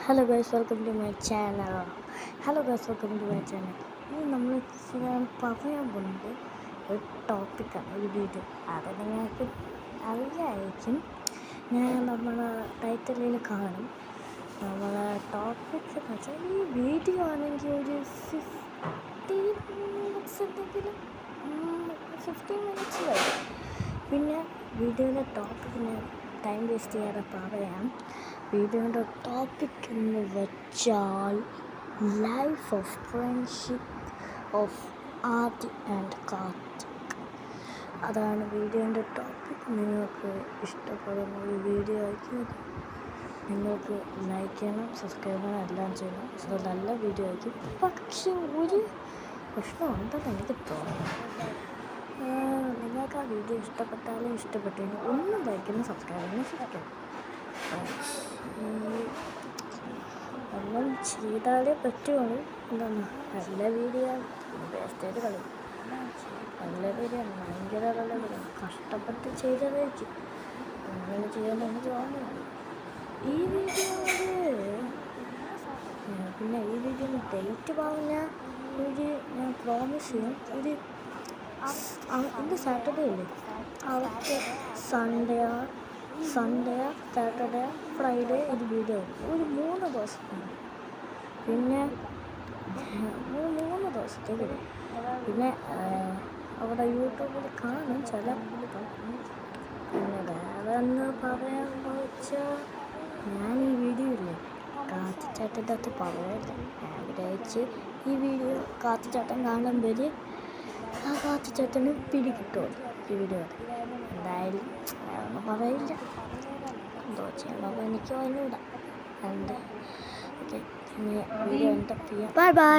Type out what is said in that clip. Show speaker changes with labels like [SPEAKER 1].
[SPEAKER 1] Hello guys, welcome to my channel. ഇനി നമ്മൾ പറയാൻ പോകുന്നത് ഒരു ടോപ്പിക്കാണ്, ഒരു വീഡിയോ. അത് നിങ്ങൾക്ക് അറിയായിരിക്കും. നമ്മളെ ടൈറ്റിലിൽ കാണും. നമ്മളെ ടോപ്പിക്സ് എന്ന് വെച്ചാൽ ഈ വീഡിയോ ആണെങ്കിൽ ഒരു 15 മിനിറ്റ്സ് എന്തെങ്കിലും 15 മിനിറ്റ്സ് വരും. പിന്നെ വീഡിയോയുടെ ടോപ്പിക്കിന് ടൈം വേസ്റ്റ് ചെയ്യാതെ പറയാം. വീഡിയോയുടെ ടോപ്പിക് എന്ന് വെച്ചാൽ life of friendship of Aadi and Karthik. അതാണ് വീഡിയോൻ്റെ ടോപ്പിക്. നിങ്ങൾക്ക് ഇഷ്ടപ്പെടുന്ന ഒരു വീഡിയോ ആയിരിക്കും. നിങ്ങൾക്ക് ലൈക്ക് ചെയ്യണം, സബ്സ്ക്രൈബ് ചെയ്യണം, എല്ലാം ചെയ്യണം. അത് നല്ല വീഡിയോ ആയിരിക്കും. പക്ഷെ ഒരു പ്രശ്നമുണ്ടെന്ന് എനിക്ക് തോന്നുന്നു. നിങ്ങൾക്ക് ആ വീഡിയോ ഇഷ്ടപ്പെട്ടാലും ഇഷ്ടപ്പെട്ടതിന് ഒന്നും ലൈക്കിനും സബ്സ്ക്രൈബ് ചെയ്യാനും ശ്രമിക്കണം. എല്ലാം ചെയ്താലേ പറ്റുള്ളൂ. എന്താണ് നല്ല വീഡിയോ വേസ്റ്റേജ് കളി. നല്ല വീഡിയോ ഭയങ്കര നല്ല വീഡിയോ കഷ്ടപ്പെട്ട് ചെയ്തതായിരിക്കും. അങ്ങനെ ചെയ്യാനാണ് തോന്നുന്നത്. ഈ വീഡിയോ പിന്നെ ഈ വീഡിയോന് ഡേറ്റ് പറഞ്ഞാൽ ഞാൻ പ്രോമിസ് ചെയ്യും. ഇന്ന് സാറ്റർഡേ അല്ലേ, അവർക്ക് സൺഡേ സാറ്റർഡേ ഫ്രൈഡേ ഒരു വീഡിയോ ഒരു 3 ദിവസം. പിന്നെ 3 ദിവസത്തേക്ക് വരും. പിന്നെ അവിടെ യൂട്യൂബിൽ കാണും ചില. പിന്നെ വേറെ ഒന്ന് പറയാൻ വെച്ചാൽ ഞാൻ ഈ വീഡിയോ ഇല്ലേ കാത്തിച്ചാട്ടൻ്റെ അകത്ത് പറയല്ല. ആഗ്രഹിച്ച് ഈ വീഡിയോ കാത്തിച്ചാട്ടൻ കാണുമ്പോൾ ആ കാത്തിച്ചാട്ടന് പിടികിട്ടുമോ ഈ വീഡിയോ. എന്തായാലും ഒന്നും പറയില്ല. എന്തോ ചെയ്യണമെന്ന് എനിക്ക് അതിനൂടെ ഉണ്ട്. ഓക്കെ, വീഡിയോ എൻ്റെ ബൈ ബൈ.